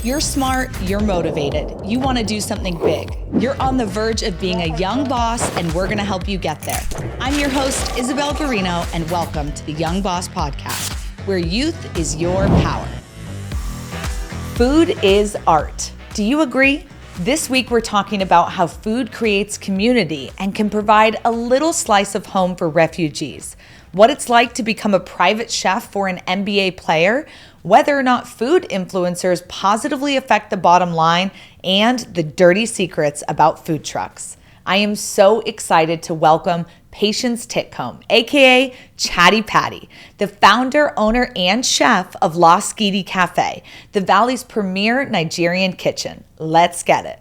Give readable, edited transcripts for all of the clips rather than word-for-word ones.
You're smart, you're motivated, you want to do something big. You're on the verge of being a young boss, and we're going to help you get there. I'm your host, Isabel Barrino, and welcome to the Young Boss Podcast, where youth is your power. Food is art. Do you agree? This week, we're talking about how food creates community and can provide a little slice of home for refugees, what it's like to become a private chef for an NBA player, whether or not food influencers positively affect the bottom line, and the dirty secrets about food trucks. I am so excited to welcome Patience Titcomb, aka Chatty Patty, the founder, owner, and chef of La Skidi Cafe, the Valley's premier Nigerian kitchen. Let's get it.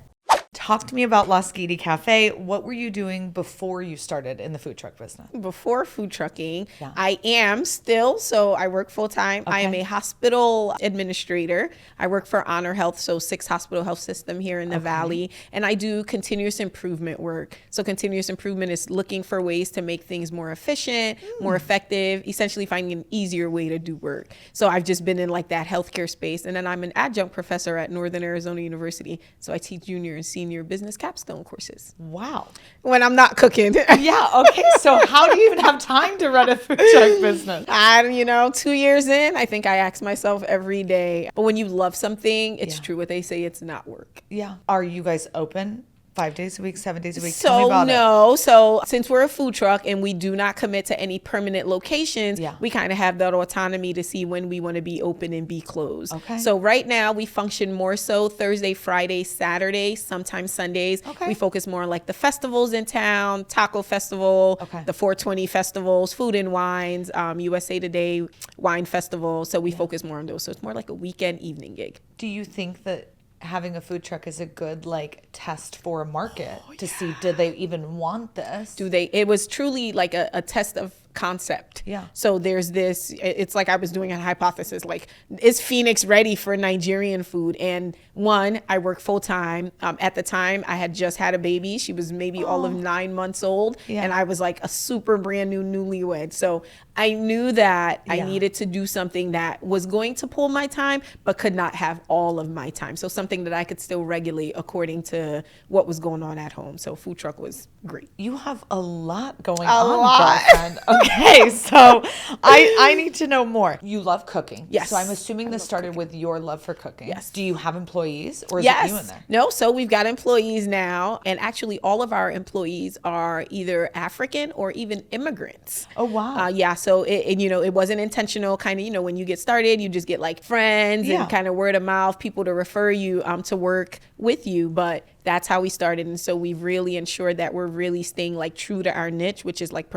Talk to me about La Skidi Cafe. What were you doing before you started in the food truck business? Before food trucking, I am still, so I work full time. Okay. I am a hospital administrator. I work for HonorHealth, so 6 hospital health system here in the Valley, and I do continuous improvement work. So continuous improvement is looking for ways to make things more efficient, more effective, essentially finding an easier way to do work. So I've just been in like that healthcare space, and then I'm an adjunct professor at Northern Arizona University, so I teach junior and senior business capstone courses. Wow. When I'm not cooking. Yeah. Okay. So how do you even have time to run a food truck business? 2 years in, I think I ask myself every day, but when you love something, it's true what they say, it's not work. Yeah. Are you guys open 5 days a week, 7 days a week? So since we're a food truck and we do not commit to any permanent locations, we kind of have that autonomy to see when we want to be open and be closed. Okay. So right now we function more so Thursday, Friday, Saturday, sometimes Sundays. Okay. We focus more on like the festivals in town, Taco Festival, the 420 festivals, Food and Wines, USA Today Wine Festival. So we focus more on those. So it's more like a weekend evening gig. Do you think that having a food truck is a good like test for a market to see, did they even want this? It was truly like a test of concept. Yeah. So there's this, it's like I was doing a hypothesis, like, is Phoenix ready for Nigerian food? And one, I work full time. At the time I had just had a baby. She was maybe all of 9 months old. Yeah. And I was like a super brand new newlywed. So I knew that I needed to do something that was going to pull my time, but could not have all of my time. So something that I could still regulate according to what was going on at home. So food truck was great. You have a lot going on, girlfriend. Okay, so I need to know more. You love cooking. Yes. So I'm assuming this started with your love for cooking. Yes. Do you have employees or is it you in there? No, so we've got employees now. And actually all of our employees are either African or even immigrants. Oh, wow. So it wasn't intentional. Kind of, when you get started, you just get like friends and kind of word of mouth, people to refer you to work with you. But that's how we started. And so we've really ensured that we're really staying like true to our niche, which is like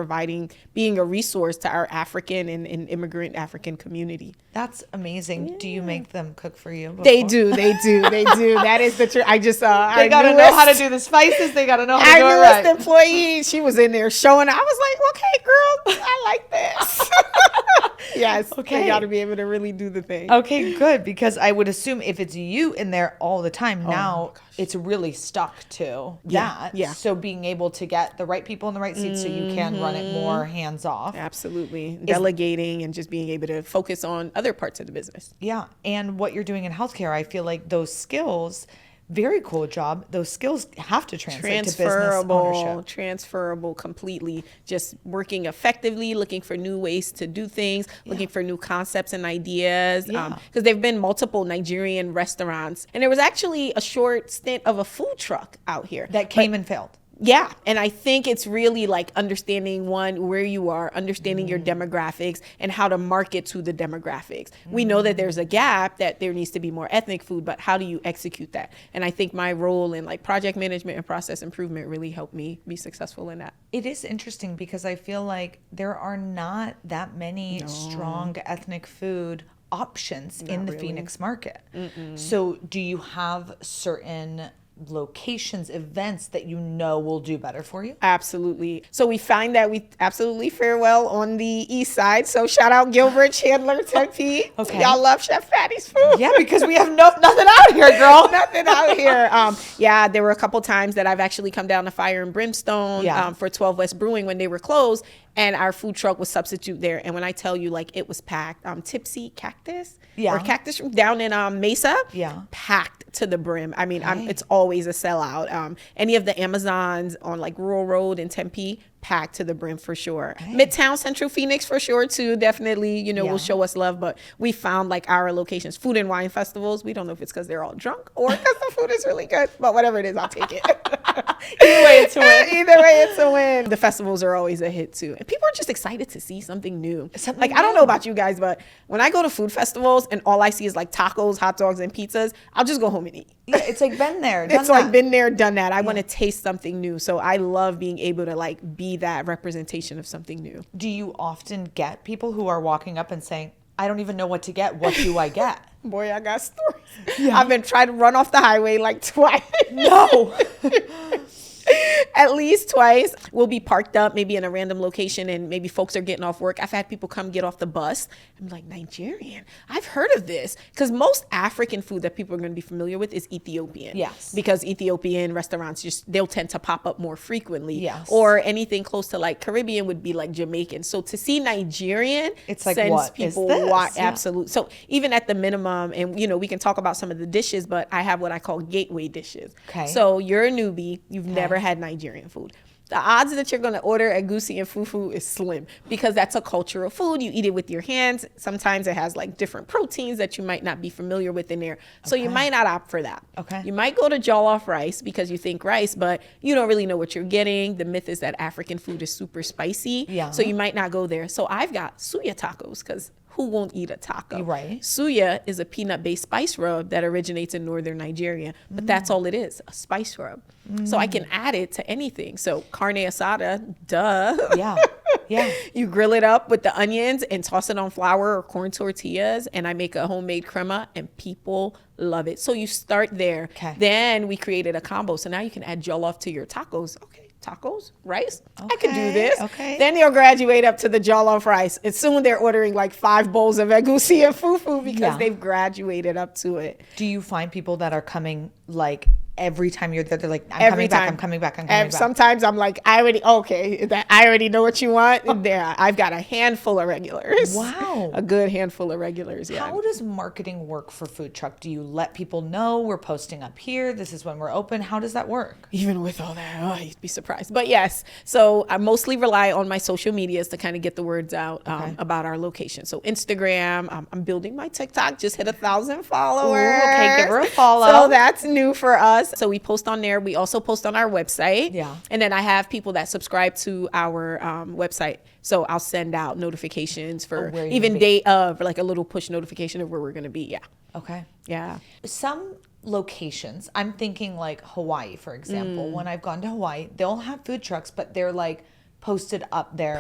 being a resource to our African and immigrant African community. That's amazing. Yeah. Do you make them cook for you before? They do. That is the truth. I just, they got to know how to do the spices. They got to know how to do it right. Our newest employee, she was in there showing. I was like, okay, girl, I like this. Yes. Okay. They got to be able to really do the thing. Okay, good. Because I would assume if it's you in there all the time, now it's really stuck to that. Yeah. So being able to get the right people in the right seats so you can run it more hands off. Absolutely. Delegating and just being able to focus on other parts of the business. Yeah. And what you're doing in healthcare, I feel like those skills, very cool job. Those skills have to translate to business ownership. Transferable completely. Just working effectively, looking for new ways to do things, looking for new concepts and ideas. Because there've been multiple Nigerian restaurants. And there was actually a short stint of a food truck out here. That came and failed. Yeah. And I think it's really like understanding where you are, understanding your demographics and how to market to the demographics. We know that there's a gap, that there needs to be more ethnic food, but how do you execute that? And I think my role in like project management and process improvement really helped me be successful in that. It is interesting because I feel like there are not that many strong ethnic food options in the Phoenix market. So do you have certain locations, events that will do better for you? Absolutely. So we find that we absolutely fare well on the east side. So shout out Gilbert, Chandler, Tempe. Okay. Y'all love Chef Patty's food. Yeah, because we have nothing out here, girl. Nothing out here. There were a couple times that I've actually come down to Fire and Brimstone for 12 West Brewing when they were closed. and our food truck was substitute there. And when I tell you, like, it was packed, Tipsy Cactus or Cactus down in Mesa, packed to the brim. I mean, it's always a sellout. Any of the Amazons on like Rural Road in Tempe, packed to the brim for sure. Midtown Central Phoenix for sure too, definitely, you know, will show us love. But we found like our locations, food and wine festivals, we don't know if it's because they're all drunk or because the food is really good, but whatever it is, I'll take it. Either way, it's a win. Either way, it's a win. The festivals are always a hit too. And people are just excited to see something new. I don't know about you guys, but when I go to food festivals and all I see is like tacos, hot dogs, and pizzas, I'll just go home and eat. Yeah, it's like been there, done that. Like been there, done that. I want to taste something new. So I love being able to like be that representation of something new. Do you often get people who are walking up and saying, I don't even know what to get. What do I get? Boy, I got stories. Yeah. I've been trying to run off the highway like twice. No. At least twice. We'll be parked up maybe in a random location and maybe folks are getting off work. I've had people come get off the bus. I'm like, Nigerian? I've heard of this. Because most African food that people are going to be familiar with is Ethiopian. Yes. Because Ethiopian restaurants, they'll tend to pop up more frequently. Yes. Or anything close to like Caribbean would be like Jamaican. So to see Nigerian, it's like, sends what people is this? Absolutely. So even at the minimum, and you know, we can talk about some of the dishes, but I have what I call gateway dishes. Okay. So you're a newbie, you've never had Nigerian food. The odds that you're going to order egusi and fufu is slim because that's a cultural food. You eat it with your hands. Sometimes it has like different proteins that you might not be familiar with in there. So you might not opt for that. Okay. You might go to jollof rice because you think rice, but you don't really know what you're getting. The myth is that African food is super spicy. Yeah. So you might not go there. So I've got suya tacos because who won't eat a taco? Right. Suya is a peanut-based spice rub that originates in northern Nigeria, but that's all it is, a spice rub. So I can add it to anything. So carne asada, duh. Yeah. Yeah. You grill it up with the onions and toss it on flour or corn tortillas, and I make a homemade crema, and people love it. So you start there. Okay. Then we created a combo. So now you can add jollof to your tacos. Okay. Tacos, rice, I could do this. Okay. Then they'll graduate up to the jollof rice. And soon they're ordering like 5 bowls of egusi and fufu because they've graduated up to it. Do you find people that are coming like every time you're there, they're like, I'm coming back. Sometimes I'm like, I already know what you want. There, I've got a handful of regulars. Wow. A good handful of regulars, yeah. How does marketing work for food truck? Do you let people know we're posting up here? This is when we're open. How does that work? Even with all that, you'd be surprised. But yes, so I mostly rely on my social medias to kind of get the words out about our location. So Instagram, I'm building my TikTok, just hit 1,000 followers. Ooh, okay, give her a follow. So that's new for us. So we post on there. We also post on our website. Yeah. And then I have people that subscribe to our website. So I'll send out notifications for even day of, like a little push notification of where we're going to be. Yeah. Okay. Yeah. Some locations, I'm thinking like Hawaii, for example. When I've gone to Hawaii, they'll have food trucks, but they're like posted up there.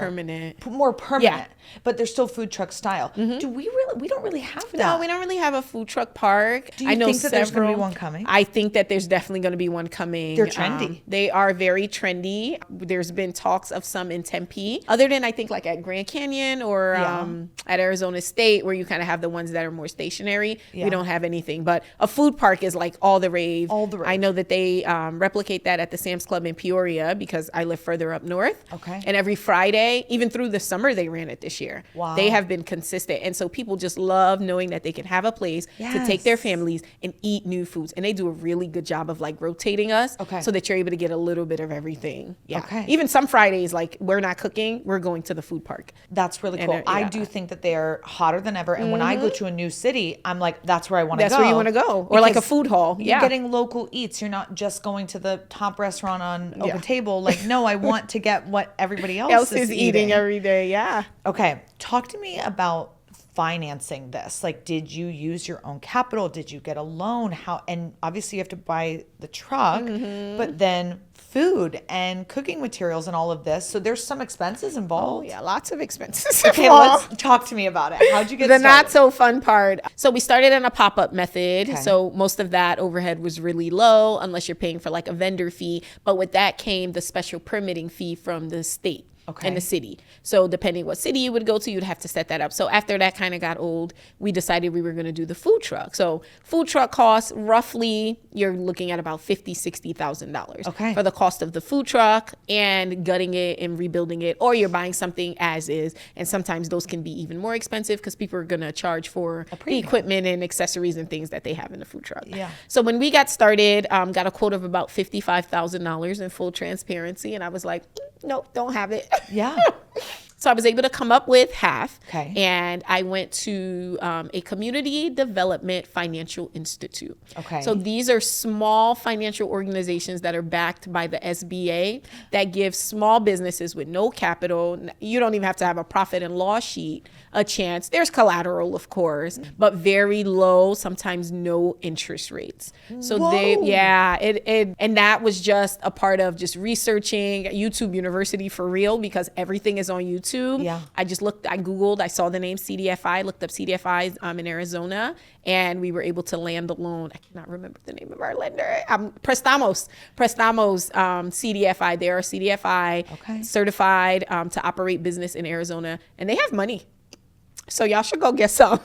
More permanent. Yeah. But they're still food truck style. Do we don't really have that. No, we don't really have a food truck park. Do you think that there's going to be one coming? I think that there's definitely going to be one coming. They're trendy. They are very trendy. There's been talks of some in Tempe. Other than I think like at Grand Canyon or at Arizona State where you kind of have the ones that are more stationary. Yeah. We don't have anything. But a food park is like all the rave. All the rave. I know that they replicate that at the Sam's Club in Peoria because I live further up north. Okay. And every Friday, even through the summer, they ran it this year. Wow. They have been consistent. And so people just love knowing that they can have a place to take their families and eat new foods. And they do a really good job of like rotating us so that you're able to get a little bit of everything. Yeah. Okay. Even some Fridays, like we're not cooking, we're going to the food park. That's really cool. I do think that they are hotter than ever. And when I go to a new city, I'm like, that's where I want to go. That's where you want to go. Or like a food hall. You're getting local eats. You're not just going to the top restaurant on Open Table. Like, no, I want to get what everybody else is eating every day. Yeah. Okay. Talk to me about financing this. Like, did you use your own capital? Did you get a loan? How? And obviously you have to buy the truck, but then food and cooking materials and all of this. So there's some expenses involved. Oh yeah, lots of expenses. Okay, let's talk to me about it. How'd you get started? The not so fun part. So we started in a pop-up method. Okay. So most of that overhead was really low unless you're paying for like a vendor fee. But with that came the special permitting fee from the state. in the city. So depending what city you would go to, you'd have to set that up. So after that kind of got old, we decided we were going to do the food truck. So food truck costs roughly, you're looking at about $50,000-$60,000 for the cost of the food truck and gutting it and rebuilding it, or you're buying something as is. And sometimes those can be even more expensive because people are going to charge for the equipment and accessories and things that they have in the food truck. So when we got started, got a quote of about $55,000 in full transparency. And I was like, nope, don't have it. So I was able to come up with half. And I went to a community development financial institute. So these are small financial organizations that are backed by the SBA that give small businesses with no capital. You don't even have to have a profit and loss sheet a chance. There's collateral, of course, but very low, sometimes no interest rates. So and that was just a part of just researching YouTube University for real, because everything is on YouTube. I Googled, I saw the name CDFI, looked up CDFIs in Arizona, and we were able to land the loan. I cannot remember the name of our lender. Prestamos CDFI. They are CDFI certified to operate business in Arizona, and they have money. So y'all should go get some.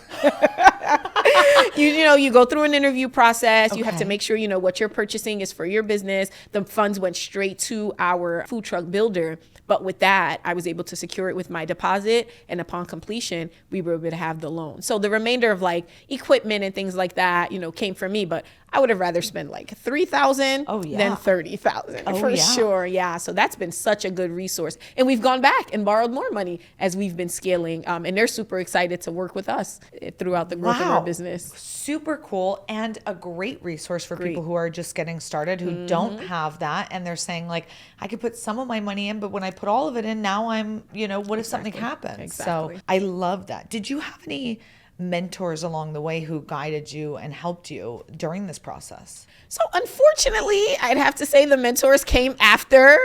You go through an interview process. You have to make sure you know what you're purchasing is for your business. The funds went straight to our food truck builder. But with that, I was able to secure it with my deposit. And upon completion, we were able to have the loan. So the remainder of like equipment and things like that, came from me. But I would have rather spent like $3,000 than $30,000 for sure. So that's been such a good resource. And we've gone back and borrowed more money as we've been scaling. And they're super excited to work with us throughout the growth of our business. Super cool, and a great resource for people who are just getting started, who don't have that. And they're saying like, I could put some of my money in, but when I put all of it in, now I'm, what if something happens? So I love that. Did you have any mentors along the way who guided you and helped you during this process? So unfortunately, I'd have to say the mentors came after.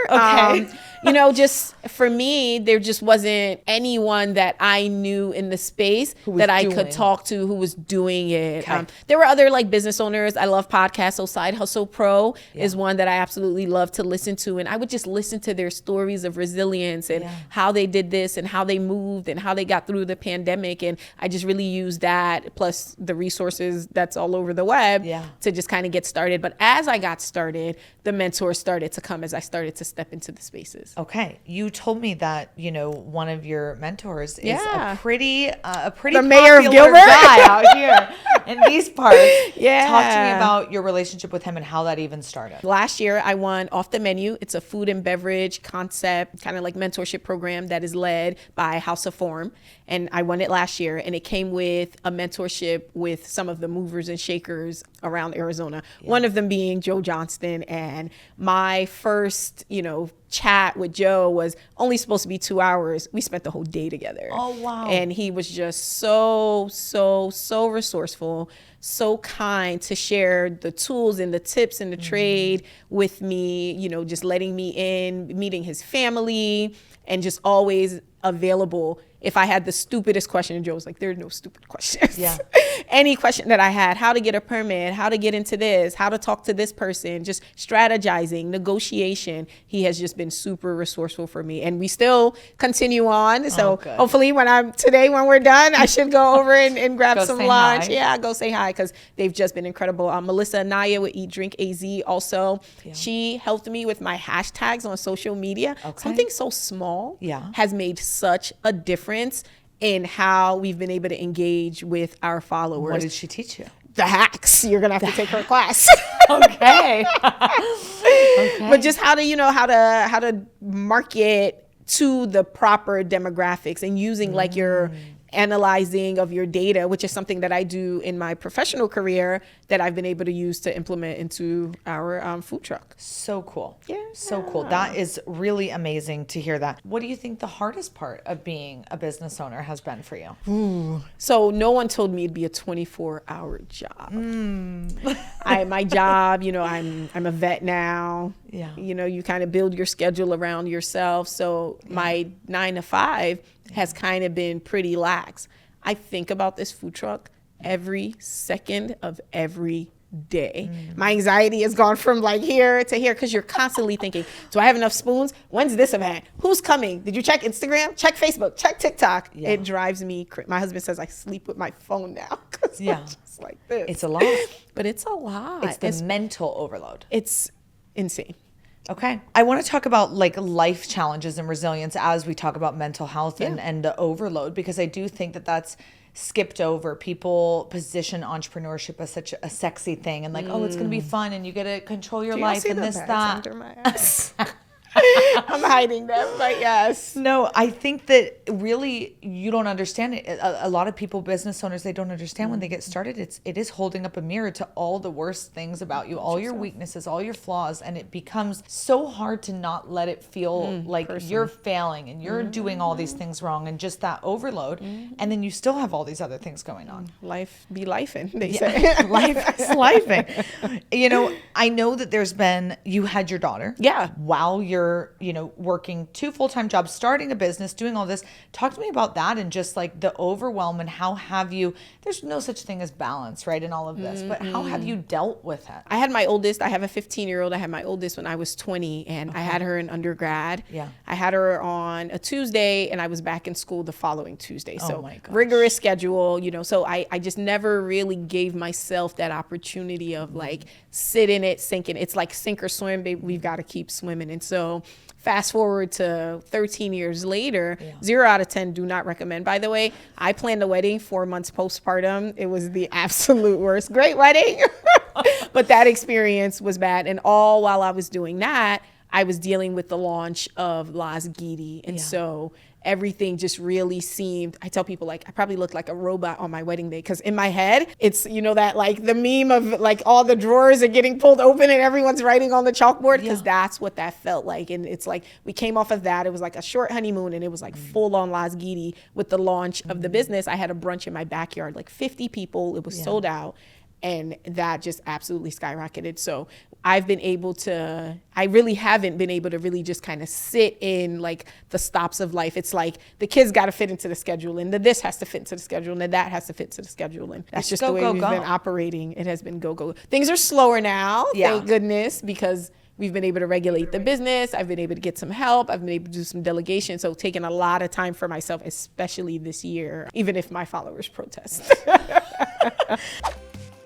Just for me, there just wasn't anyone that I knew in the space that I could talk to who was doing it. There were other like business owners. I love podcasts. So Side Hustle Pro is one that I absolutely love to listen to. And I would just listen to their stories of resilience and how they did this and how they moved and how they got through the pandemic. And I just really used that, plus the resources that's all over the web to just kind of get started. But as I got started, the mentors started to come as I started to step into the spaces. You told me that, one of your mentors is a pretty the popular mayor of Gilbert guy out here in these parts. Talk to me about your relationship with him and how that even started. Last year, I won Off the Menu. It's a food and beverage concept, kind of like mentorship program that is led by House of Form. And I won it last year, and it came with a mentorship with some of the movers and shakers around Arizona. One of them being Joe Johnston. And my first, chat with Joe was only supposed to be 2 hours. We spent the whole day together. Oh, wow. And he was just so resourceful, so kind to share the tools and the tips and the trade with me, just letting me in, meeting his family, and just always available. If I had the stupidest question, and Joe was like, there are no stupid questions. Any question that I had, how to get a permit, how to get into this, how to talk to this person, just strategizing, negotiation. He has just been super resourceful for me. And we still continue on. So hopefully when we're done, I should go over and grab some lunch. Hi. Yeah, go say hi, because they've just been incredible. Melissa Anaya with Eat Drink AZ also. She helped me with my hashtags on social media. Something so small has made such a difference in how we've been able to engage with our followers. What did she teach you? The hacks. You're gonna have to take her class. But just how to market to the proper demographics and using like your analyzing of your data, which is something that I do in my professional career that I've been able to use to implement into our food truck. So cool. So cool. That is really amazing to hear that. What do you think the hardest part of being a business owner has been for you? So no one told me it'd be a 24-hour job. My job, I'm a vet now. You kind of build your schedule around yourself. So my 9 to 5 has kind of been pretty lax. I think about this food truck every second of every day. My anxiety has gone from like here to here because you're constantly thinking, do I have enough spoons? When's this event? Who's coming? Did you check Instagram? Check Facebook? Check TikTok? Yeah. It drives me crazy. My husband says I sleep with my phone now. Yeah. Just like this. It's a lot. But it's a lot. It's mental overload. It's insane. Okay. I want to talk about like life challenges and resilience as we talk about mental health and the overload, because I do think that that's skipped over. People position entrepreneurship as such a sexy thing and like, oh, it's going to be fun and you get to control your life and this, that. Under my eyes? I'm hiding them, but yes. No, I think that really you don't understand it. A lot of people, business owners, they don't understand when they get started. It is holding up a mirror to all the worst things about you, all your weaknesses, all your flaws, and it becomes so hard to not let it feel like you're failing and you're doing all these things wrong and just that overload. And then you still have all these other things going on. Life be lifing, they say. Life is lifing. You know, I know that you had your daughter. Yeah. While you're working 2 full-time jobs, starting a business, doing all this. Talk to me about that and just like the overwhelm and how have you, there's no such thing as balance, right, in all of this, but how have you dealt with it? I had my oldest, I have a 15-year-old. I had my oldest when I was 20 and I had her in undergrad. Yeah. I had her on a Tuesday and I was back in school the following Tuesday. So rigorous schedule, so I just never really gave myself that opportunity of like sit in it, sink in. It's like sink or swim, baby. We've got to keep swimming. And so fast forward to 13 years later, 0 out of 10 do not recommend. By the way, I planned a wedding 4 months postpartum. It was the absolute worst. Great wedding. But that experience was bad. And all while I was doing that, I was dealing with the launch of Las Gidi. And so everything just really seemed, I tell people like, I probably looked like a robot on my wedding day. Cause in my head, it's, that like the meme of like all the drawers are getting pulled open and everyone's writing on the chalkboard. Cause that's what that felt like. And it's like, we came off of that. It was like a short honeymoon and it was like full on Las Gidi with the launch of the business. I had a brunch in my backyard, like 50 people. It was sold out. And that just absolutely skyrocketed. So I really haven't been able to really just kind of sit in like the stops of life. It's like the kids got to fit into the schedule and this has to fit into the schedule and that has to fit into the schedule. And that's just the way we've been operating. It has been go. Things are slower now, thank goodness, because we've been able to regulate the business. I've been able to get some help. I've been able to do some delegation. So taking a lot of time for myself, especially this year, even if my followers protest.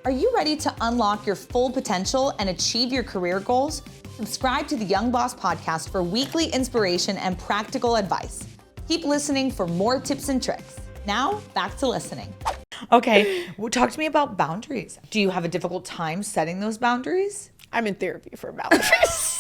Are you ready to unlock your full potential and achieve your career goals? Subscribe to the Young Boss podcast for weekly inspiration and practical advice. Keep listening for more tips and tricks. Now, back to listening. Okay, well, talk to me about boundaries. Do you have a difficult time setting those boundaries? I'm in therapy for boundaries.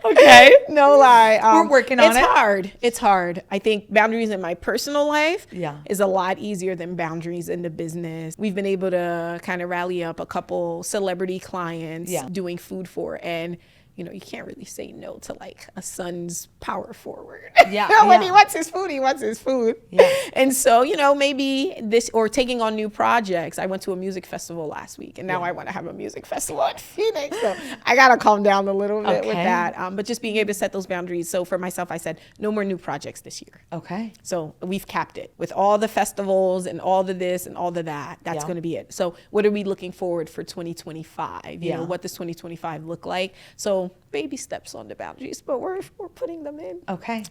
Okay. No lie. We're working on it. It's hard. I think boundaries in my personal life Yeah. is a lot easier than boundaries in the business. We've been able to kind of rally up a couple celebrity clients doing food for, and you can't really say no to like a son's power forward. Yeah. When he wants his food, he wants his food. Yeah. And so, maybe this, or taking on new projects. I went to a music festival last week and now I want to have a music festival in Phoenix. So I got to calm down a little bit with that. But just being able to set those boundaries. So for myself, I said, no more new projects this year. Okay. So we've capped it with all the festivals and all the this and all the that. That's going to be it. So what are we looking forward for 2025? You know, what does 2025 look like? So baby steps on the boundaries, but we're putting them in. Okay.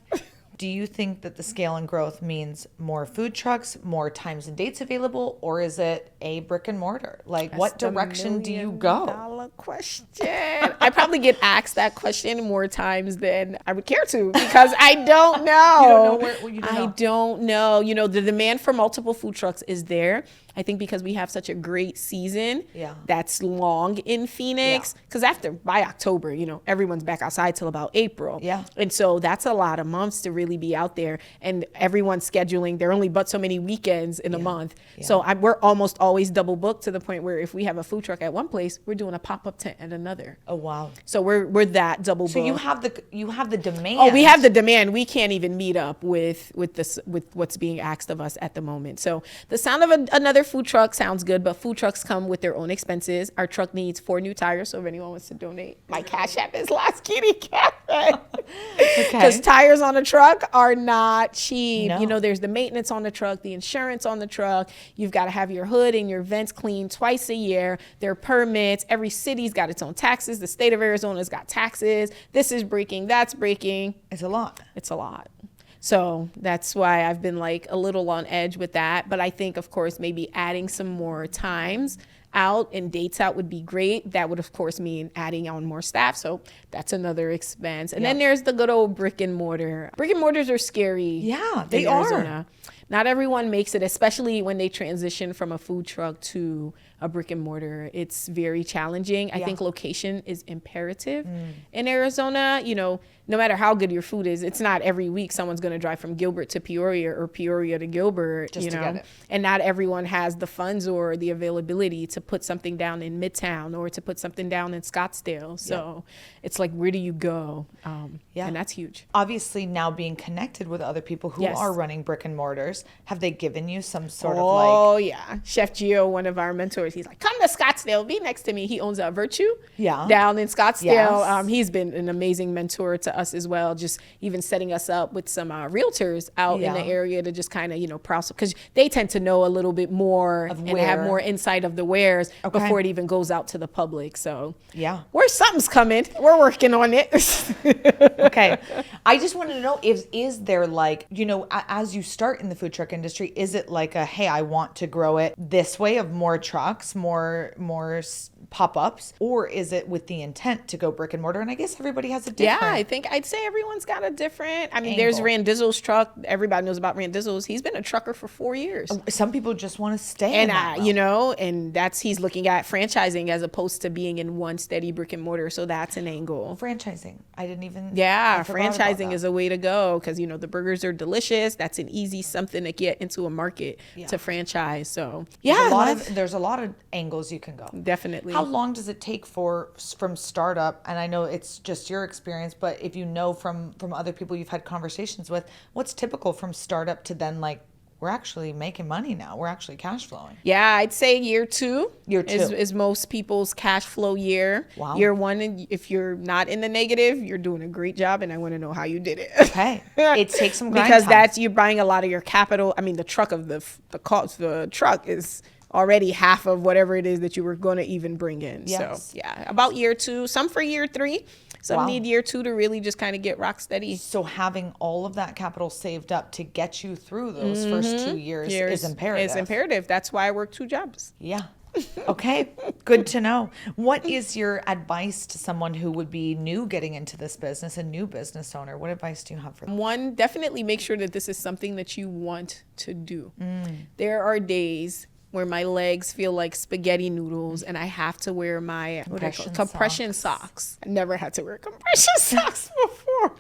Do you think that the scale and growth means more food trucks, more times and dates available, or is it a brick and mortar? Like, that's what direction do you go? $1 question. I probably get asked that question more times than I would care to, because I don't know. You don't know where you don't know. I don't know. The demand for multiple food trucks is there. I think because we have such a great season that's long in Phoenix, because by October, everyone's back outside till about April. Yeah. And so that's a lot of months to really be out there, and everyone's scheduling. There are only but so many weekends in a month. Yeah. So we're almost always double booked, to the point where if we have a food truck at one place, we're doing a pop-up tent at another. Oh, wow. So we're that double booked. So you have the demand. Oh, we have the demand. We can't even meet up with what's being asked of us at the moment. So the sound of another their food truck sounds good, but food trucks come with their own expenses. Our truck needs 4 new tires, so if anyone wants to donate, my Cash App is Last Kitty Cafe. Because tires on a truck are not cheap. No. You know, there's the maintenance on the truck, the insurance on the truck. You've got to have your hood and your vents cleaned twice a year. There are permits. Every city's got its own taxes. The state of Arizona's got taxes. This is breaking, that's breaking. It's a lot. It's a lot. So that's why I've been like a little on edge with that. But I think, of course, maybe adding some more times out and dates out would be great. That would, of course, mean adding on more staff. So that's another expense. And then there's the good old brick and mortar. Brick and mortars are scary. Yeah, they are. Not everyone makes it, especially when they transition from a food truck to a brick and mortar. It's very challenging. I think location is imperative in Arizona. You know, no matter how good your food is, it's not every week someone's going to drive from Gilbert to Peoria or Peoria to Gilbert, just to get it. And not everyone has the funds or the availability to put something down in Midtown or to put something down in Scottsdale. So it's like, where do you go? And that's huge. Obviously, now being connected with other people who are running brick and mortars, have they given you some sort of like... Oh, yeah. Chef Gio, one of our mentors, he's like, come to Scottsdale, be next to me. He owns Virtue down in Scottsdale. Yes. He's been an amazing mentor to us as well, just even setting us up with some realtors out in the area to just kind of, you know, process, because they tend to know a little bit more and have more insight of the wares before it even goes out to the public. So where something's coming, we're working on it. Okay. I just wanted to know, is there like, you know, as you start in the food truck industry, is it like a, hey, I want to grow it this way of more trucks, more pop-ups, or is it with the intent to go brick and mortar? And I guess everybody has a different... Yeah, I think I'd say everyone's got a different... I mean, there's Randizzle's truck. Everybody knows about Randizzle's. He's been a trucker for 4 years. Some people just want to stay and in that you know, and he's looking at franchising as opposed to being in one steady brick and mortar. So that's an angle. Franchising. I didn't even... Yeah, franchising is a way to go because, you know, the burgers are delicious. That's an easy something to get into a market to franchise. So, there's a lot of angles you can go. Definitely. How long does it take from startup? And I know it's just your experience, but if you know from other people you've had conversations with, what's typical from startup to then like, we're actually making money now, we're actually cash flowing? Yeah, I'd say year two is most people's cash flow year. Wow. Year one, if you're not in the negative, you're doing a great job, and I want to know how you did it. Okay. It takes some grind because time. you're buying a lot of your capital. I mean, the truck of the truck is already half of whatever it is that you were going to even bring in. Yes. So about year two, some for year three. Some need year two to really just kind of get rock steady. So having all of that capital saved up to get you through those first 2 years is imperative. It's imperative. That's why I work 2 jobs. Yeah. Okay. Good to know. What is your advice to someone who would be new getting into this business, a new business owner? What advice do you have for them? One, definitely make sure that this is something that you want to do. There are days where my legs feel like spaghetti noodles and I have to wear my compression socks. I never had to wear compression socks before.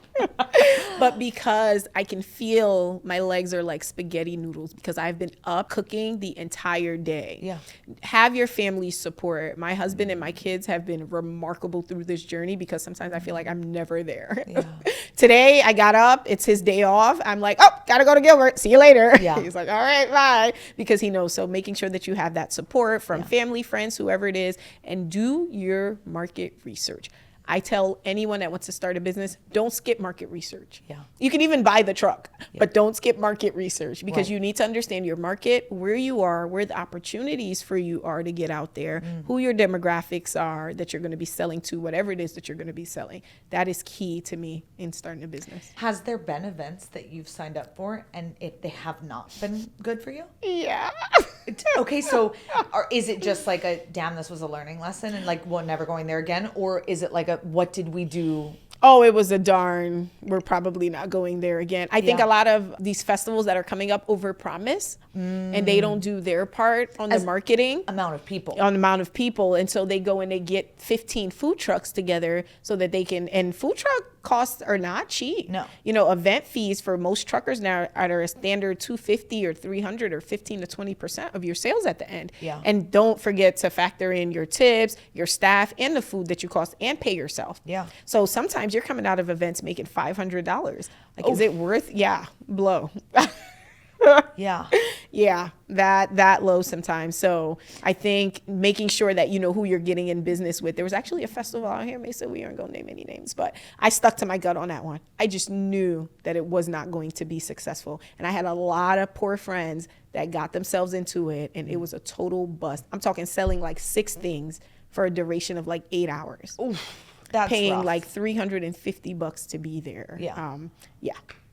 But because I can feel my legs are like spaghetti noodles because I've been up cooking the entire day. Yeah. Have your family support. My husband and my kids have been remarkable through this journey because sometimes I feel like I'm never there. Yeah. Today I got up, it's his day off. I'm like, oh, gotta go to Gilbert. See you later. Yeah. He's like, all right, bye. Because he knows. So making sure that you have that support from family, friends, whoever it is, and do your market research. I tell anyone that wants to start a business, don't skip market research. Yeah. You can even buy the truck, but don't skip market research because you need to understand your market, where you are, where the opportunities for you are to get out there, who your demographics are that you're going to be selling to, whatever it is that you're going to be selling. That is key to me in starting a business. Has there been events that you've signed up for and if they have not been good for you? Yeah. Okay, so is it just like a, damn, this was a learning lesson and like, we're never going there again? Or is it like a, what did we do? Oh, it was a darn, we're probably not going there again. I think a lot of these festivals that are coming up overpromise and they don't do their part on the marketing. On the amount of people. And so they go and they get 15 food trucks together so that they can, and food truck costs are not cheap. No. You know, event fees for most truckers now are a standard $250 or $300 or 15 to 20% of your sales at the end. Yeah. And don't forget to factor in your tips, your staff, and the food that you cost and pay yourself. Yeah. So sometimes you're coming out of events making $500. Like, is it worth? Yeah, blow. Yeah. Yeah, that low sometimes. So I think making sure that you know who you're getting in business with. There was actually a festival out here, Mesa. We aren't gonna name any names, but I stuck to my gut on that one. I just knew that it was not going to be successful, and I had a lot of poor friends that got themselves into it, and it was a total bust. I'm talking selling like 6 things for a duration of like 8 hours. Oof, that's paying rough. like $350 to be there. Yeah.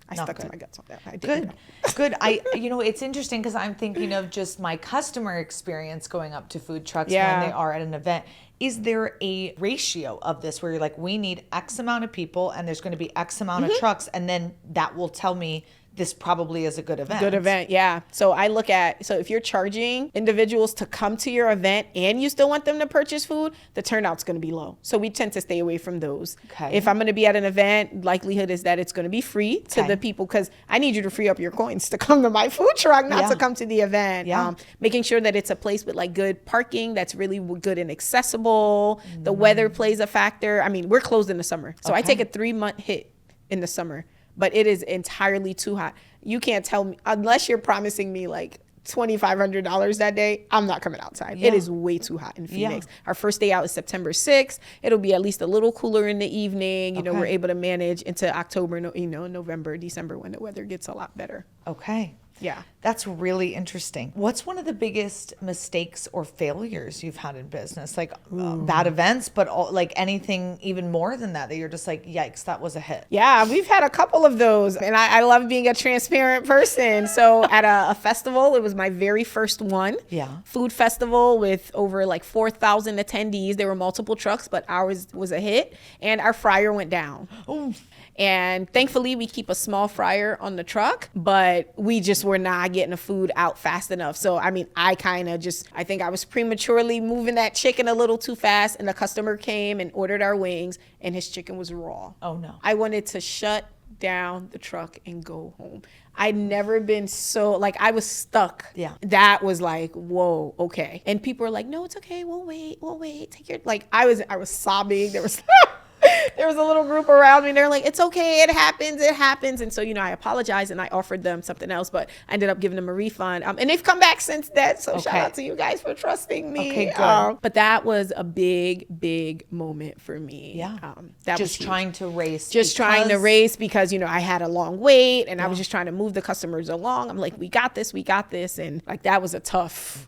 I Not stuck good. to my guts on that. I did. Good. It's interesting because I'm thinking of just my customer experience going up to food trucks when they are at an event. Is there a ratio of this where you're like, we need X amount of people and there's going to be X amount of trucks, and then that will tell me this probably is a good event? Good event, yeah. So I look at, so if you're charging individuals to come to your event and you still want them to purchase food, the turnout's going to be low. So we tend to stay away from those. Okay. If I'm going to be at an event, likelihood is that it's going to be free to the people, because I need you to free up your coins to come to my food truck, not to come to the event. Yeah. Making sure that it's a place with like good parking that's really good and accessible. The weather plays a factor. I mean, we're closed in the summer. So I take a 3-month hit in the summer. But it is entirely too hot. You can't tell me, unless you're promising me like $2,500 that day, I'm not coming outside. It is way too hot in Phoenix. Our first day out is September 6th. It'll be at least a little cooler in the evening. You know, we're able to manage into October, November, December, when the weather gets a lot better. Okay. Yeah. That's really interesting. What's one of the biggest mistakes or failures you've had in business? Like bad events, but like anything even more than that you're just like, yikes, that was a hit. Yeah, we've had a couple of those. And I love being a transparent person. So at a festival, it was my very first one. Yeah. Food festival with over like 4,000 attendees. There were multiple trucks, but ours was a hit. And our fryer went down. Oh. And thankfully, we keep a small fryer on the truck, but we just were not getting the food out fast enough. So, I mean, I think I was prematurely moving that chicken a little too fast, and the customer came and ordered our wings, and his chicken was raw. Oh, no. I wanted to shut down the truck and go home. I'd never been so, like, I was stuck. Yeah. That was like, whoa, okay. And people were like, no, it's okay. We'll wait. Take your, like, I was sobbing. There was... There was a little group around me. They're like, it's okay. It happens. And so, I apologized and I offered them something else, but I ended up giving them a refund. And they've come back since then. So shout out to you guys for trusting me. Okay, good. But that was a big moment for me. Yeah. That just was trying to race. Because, I had a long wait and I was just trying to move the customers along. I'm like, we got this. And like, that was a tough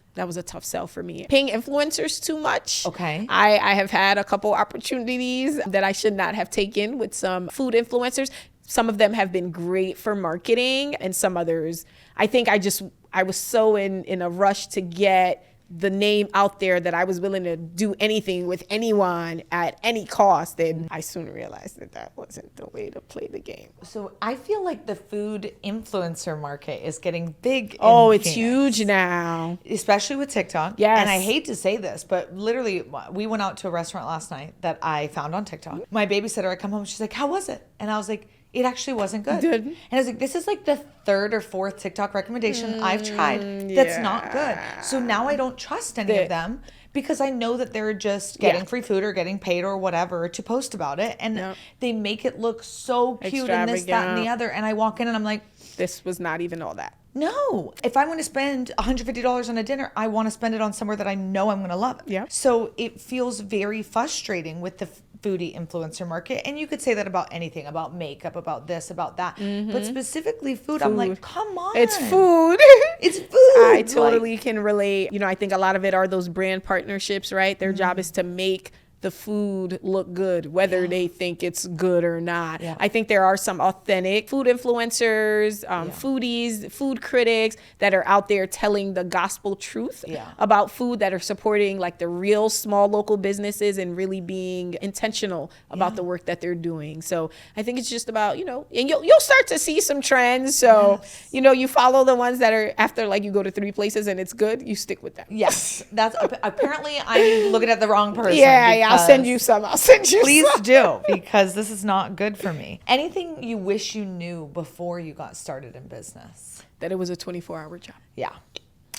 sell for me. Paying influencers too much. Okay. I have had a couple opportunities that I should not have taken with some food influencers. Some of them have been great for marketing, and some others, I think I was so in a rush to get the name out there that I was willing to do anything with anyone at any cost. And I soon realized that wasn't the way to play the game. So I feel like the food influencer market is getting big. It's huge now. Especially with TikTok. Yes. And I hate to say this, but literally we went out to a restaurant last night that I found on TikTok. My babysitter, I come home, she's like, how was it? And I was like, it actually wasn't good. And I was like, this is like the 3rd or 4th TikTok recommendation I've tried that's not good. So now I don't trust any of them because I know that they're just getting free food or getting paid or whatever to post about it. And they make it look so cute and this, that, and the other. And I walk in and I'm like, this was not even all that. No. If I want to spend $150 on a dinner, I want to spend it on somewhere that I know I'm going to love. Yeah. So it feels very frustrating with the foodie influencer market. And you could say that about anything, about makeup, about this, about that. But specifically food, I'm like, come on. It's food. It's food. I totally can relate. I think a lot of it are those brand partnerships, right? Their job is to make the food look good, whether they think it's good or not. Yeah. I think there are some authentic food influencers, foodies, food critics that are out there telling the gospel truth about food, that are supporting like the real small local businesses and really being intentional about the work that they're doing. So I think it's just about, and you'll start to see some trends. So, you follow the ones that are after, like, you go to 3 places and it's good, you stick with them. Yes. That's apparently I'm looking at the wrong person. Yeah. I'll send you some. Please do, because this is not good for me. Anything you wish you knew before you got started in business? That it was a 24-hour job. Yeah.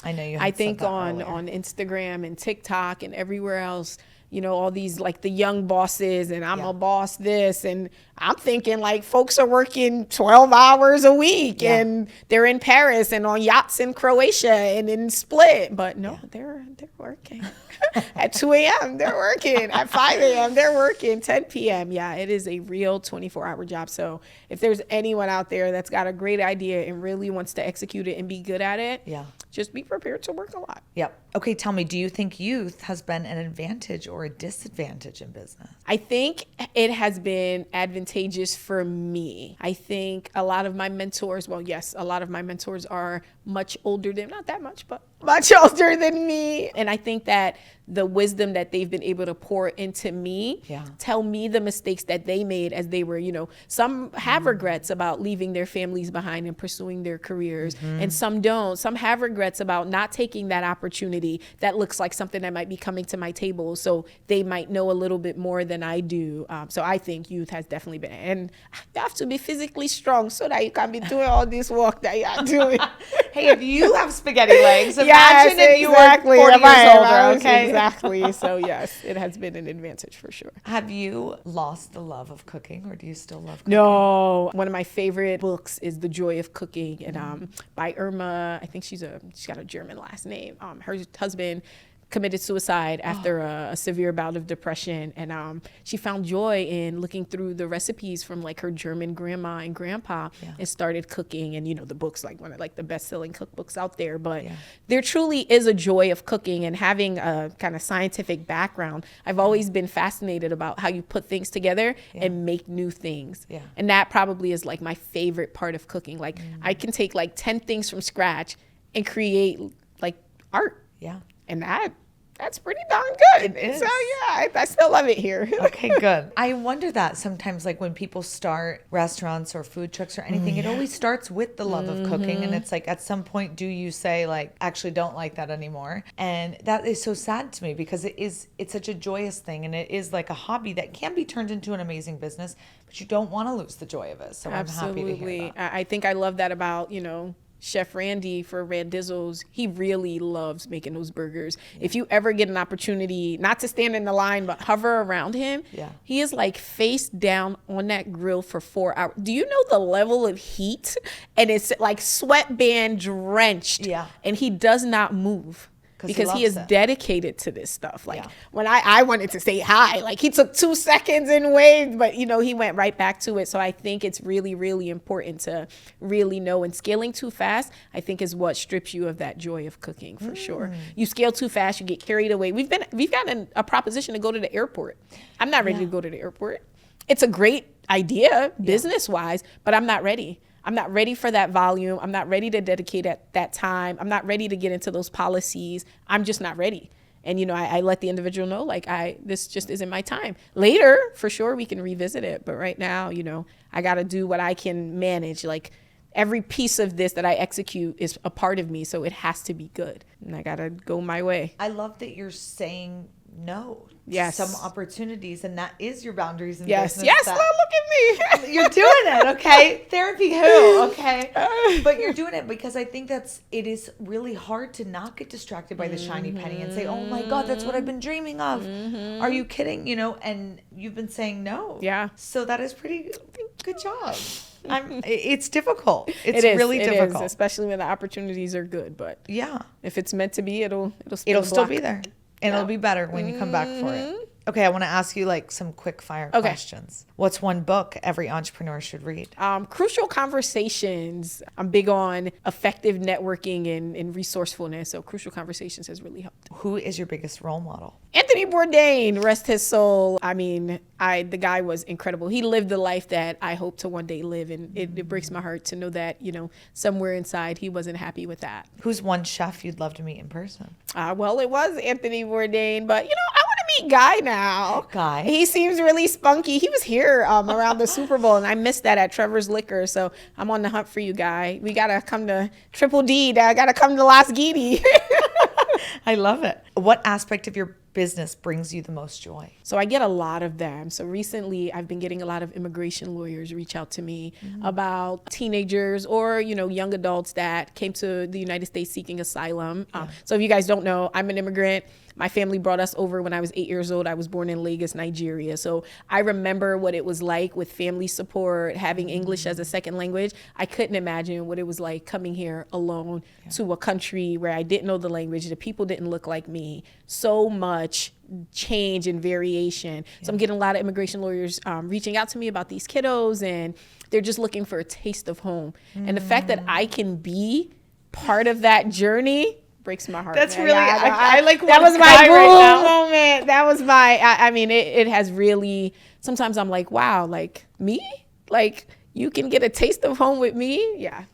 I know you. I think on Instagram and TikTok and everywhere else, you know, all these like the young bosses and I'm a boss this, and I'm thinking like folks are working 12 hours a week and they're in Paris and on yachts in Croatia and in Split, but no, they're working. At 2 a.m. they're working. At 5 a.m. they're working. 10 p.m. Yeah, it is a real 24-hour job. So if there's anyone out there that's got a great idea and really wants to execute it and be good at it, just be prepared to work a lot. Yep. Okay, tell me, do you think youth has been an advantage or a disadvantage in business? I think it has been advantageous for me. I think a lot of my mentors, well, yes, a lot of my mentors are much older than, not that much, but much older than me. And I think that the wisdom that they've been able to pour into me, tell me the mistakes that they made as they were, you know, some have regrets about leaving their families behind and pursuing their careers, and some don't. Some have regrets about not taking that opportunity that looks like something that might be coming to my table, so they might know a little bit more than I do. So I think youth has definitely been, and you have to be physically strong so that you can be doing all this work that you're doing. Hey, if you have spaghetti legs, imagine if you were 40 years older, okay? Exactly. So yes, it has been an advantage for sure. Have you lost the love of cooking, or do you still love cooking? No. One of my favorite books is The Joy of Cooking, and by Irma. I think she's got a German last name. Her husband committed suicide after a severe bout of depression, and she found joy in looking through the recipes from like her German grandma and grandpa, and started cooking. And you know, the book's like one of like the best-selling cookbooks out there, but there truly is a joy of cooking. And having a kind of scientific background, I've always been fascinated about how you put things together and make new things, and that probably is like my favorite part of cooking. Like I can take like 10 things from scratch and create like art, and that's pretty darn good. It is. So yeah, I still love it here. Okay, good. I wonder that sometimes, like when people start restaurants or food trucks or anything, it always starts with the love of cooking. And it's like, at some point, do you say like, actually don't like that anymore? And that is so sad to me, because it's such a joyous thing. And it is like a hobby that can be turned into an amazing business, but you don't want to lose the joy of it. So Absolutely. I'm happy to hear that. I think I love that about, you know, Chef Randy for Randizzles. He really loves making those burgers. If you ever get an opportunity, not to stand in the line, but hover around him, he is like face down on that grill for 4 hours. Do you know the level of heat? And it's like sweatband drenched, and he does not move. Because he is dedicated to this stuff. Like when I wanted to say hi, like he took 2 seconds and waved, but you know, he went right back to it. So I think it's really, really important to really know, and scaling too fast, I think, is what strips you of that joy of cooking for sure. You scale too fast, you get carried away. We've gotten a proposition to go to the airport. I'm not ready to go to the airport. It's a great idea business wise, but I'm not ready. I'm not ready for that volume. I'm not ready to dedicate at that time. I'm not ready to get into those policies. I'm just not ready. And, you know, I let the individual know, like, this just isn't my time. Later, for sure, we can revisit it. But right now, you know, I got to do what I can manage. Like, every piece of this that I execute is a part of me. So it has to be good. And I got to go my way. I love that you're saying no to some opportunities, and that is your boundaries in business. Yes, look at me. You're doing it, okay? Therapy who, okay? But you're doing it because I think it is really hard to not get distracted by the shiny penny and say, oh my God, that's what I've been dreaming of. Are you kidding? You know, and you've been saying no. Yeah. So that is pretty good job. It's difficult. It's really difficult. Especially when the opportunities are good. But if it's meant to be, it'll still be there. And it'll be better when you come back for it. Okay, I want to ask you like some quick fire questions. What's one book every entrepreneur should read? Crucial Conversations. I'm big on effective networking and resourcefulness. So Crucial Conversations has really helped. Who is your biggest role model? Anthony Bourdain, rest his soul. I mean, the guy was incredible. He lived the life that I hope to one day live. And it breaks my heart to know that, you know, somewhere inside he wasn't happy with that. Who's one chef you'd love to meet in person? Well, it was Anthony Bourdain, but, you know, I want to meet Guy now. Guy. He seems really spunky. He was here around the Super Bowl, and I missed that at Trevor's Liquor. So I'm on the hunt for you, Guy. We got to come to Triple D. I got to come to Las Guidi. I love it. What aspect of your business brings you the most joy? So I get a lot of them. So recently I've been getting a lot of immigration lawyers reach out to me about teenagers or, you know, young adults that came to the United States seeking asylum. So if you guys don't know, I'm an immigrant. My family brought us over when I was 8 years old. I was born in Lagos, Nigeria. So I remember what it was like with family support, having English as a second language. I couldn't imagine what it was like coming here alone to a country where I didn't know the language. The people didn't look like me. So much change and variation. So I'm getting a lot of immigration lawyers reaching out to me about these kiddos, and they're just looking for a taste of home. And the fact that I can be part of that journey breaks my heart. That's man. really, I like that was my boom right moment. That was my, I mean, it has really, sometimes I'm like, wow, like me? Like you can get a taste of home with me? Yeah,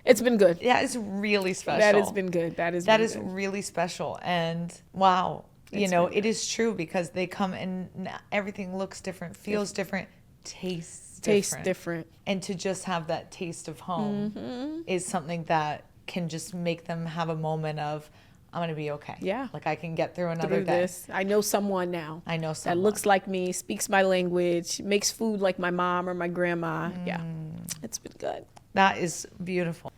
it's been good. Yeah, it's really special. That has been good. That is really special. And wow, it is true, because they come and everything looks different, feels different, tastes different. And to just have that taste of home is something that can just make them have a moment of, I'm going to be okay. Yeah. Like I can get through another day. I know someone now. That looks like me, speaks my language, makes food like my mom or my grandma. Yeah. It's been good. That is beautiful.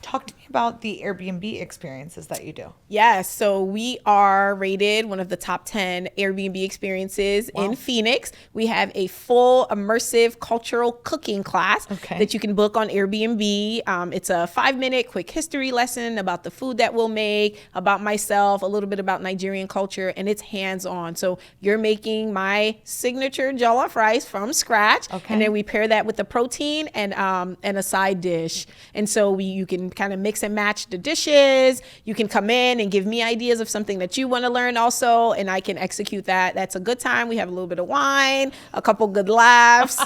Talk to me about the Airbnb experiences that you do. Yes, so we are rated one of the top 10 Airbnb experiences in Phoenix. We have a full immersive cultural cooking class that you can book on Airbnb. It's a 5-minute quick history lesson about the food that we'll make, about myself, a little bit about Nigerian culture, and it's hands-on. So you're making my signature jollof rice from scratch, and then we pair that with the protein and a side dish. And so you can kind of mix and match the dishes. You can come in and give me ideas of something that you want to learn also, and I can execute that. That's a good time. We have a little bit of wine, a couple good laughs.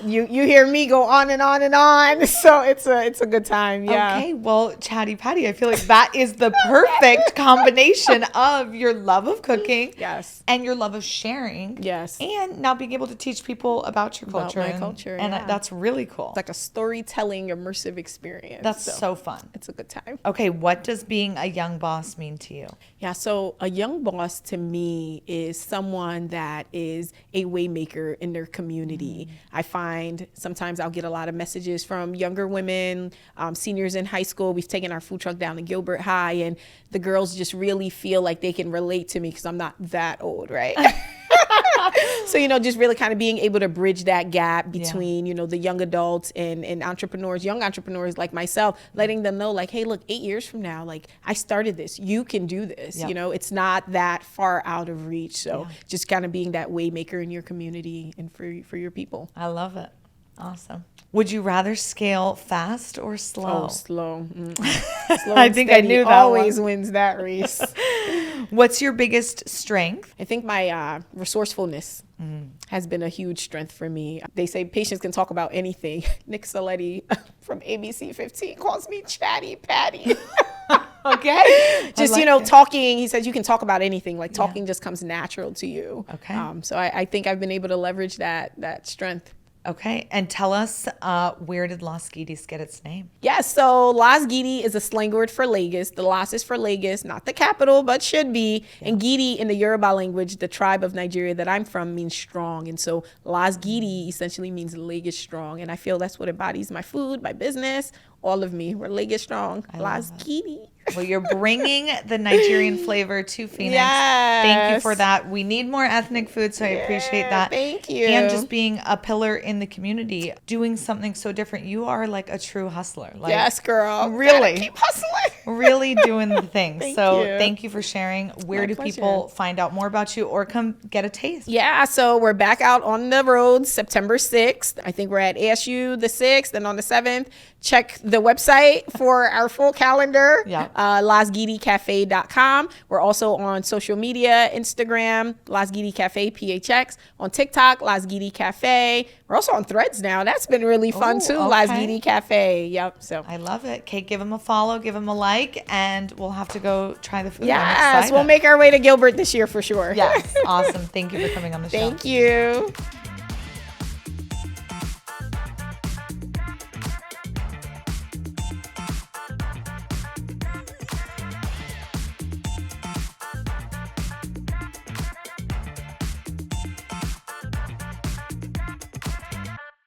You hear me go on and on and on. So it's a good time. Yeah. Okay. Well, Chatty Patty, I feel like that is the perfect combination of your love of cooking, and your love of sharing, and now being able to teach people about your culture, and that's really cool. It's like a storytelling immersive experience. That's so fun. It's a good time. Okay, what does being a young boss mean to you? Yeah, so a young boss to me is someone that is a waymaker in their community. I find sometimes I'll get a lot of messages from younger women, seniors in high school. We've taken our food truck down to Gilbert High, and the girls just really feel like they can relate to me because I'm not that old, right? So, just really kind of being able to bridge that gap between, the young adults and entrepreneurs, young entrepreneurs like myself, letting them know like, hey, look, 8 years from now, like I started this, you can do this, it's not that far out of reach. So just kind of being that way maker in your community and for your people. I love it. Awesome. Would you rather scale fast or slow? Oh, slow. Slow I think I knew that always wins that race. What's your biggest strength? I think my resourcefulness has been a huge strength for me. They say patients can talk about anything. Nick Saletti from ABC 15 calls me Chatty Patty. Okay. Just, talking, he says you can talk about anything. Like talking just comes natural to you. Okay. So I think I've been able to leverage that strength. Okay, and tell us, where did Las Guides get its name? Yes, so Las Guides is a slang word for Lagos. The Las is for Lagos, not the capital, but should be. Yeah. And Gidi in the Yoruba language, the tribe of Nigeria that I'm from, means strong. And so Las Guides essentially means Lagos strong. And I feel that's what embodies my food, my business, all of me. We're Lagos strong. Las Guides. Well, you're bringing the Nigerian flavor to Phoenix. Yes. Thank you for that. We need more ethnic food, so I appreciate that. Thank you. And just being a pillar in the community, doing something so different. You are like a true hustler. Like, yes, girl. Really. Keep hustling. Really doing the thing. Thank you for sharing. Where do people find out more about you or come get a taste? Yeah, so we're back out on the road September 6th. I think we're at ASU the 6th, and on the 7th, check the website for our full calendar. Yeah. LasGuidiCafe.com. We're also on social media, Instagram, Las Guidi Cafe PHX, on TikTok, Las Guidi Cafe. We're also on Threads now. That's been really fun too. Okay. Las Guidi Cafe. Yep. So I love it. Kate, give them a follow, give them a like, and we'll have to go try the food. Yes, we'll make our way to Gilbert this year for sure. Yes. Awesome. Thank you for coming on the show. Thank you.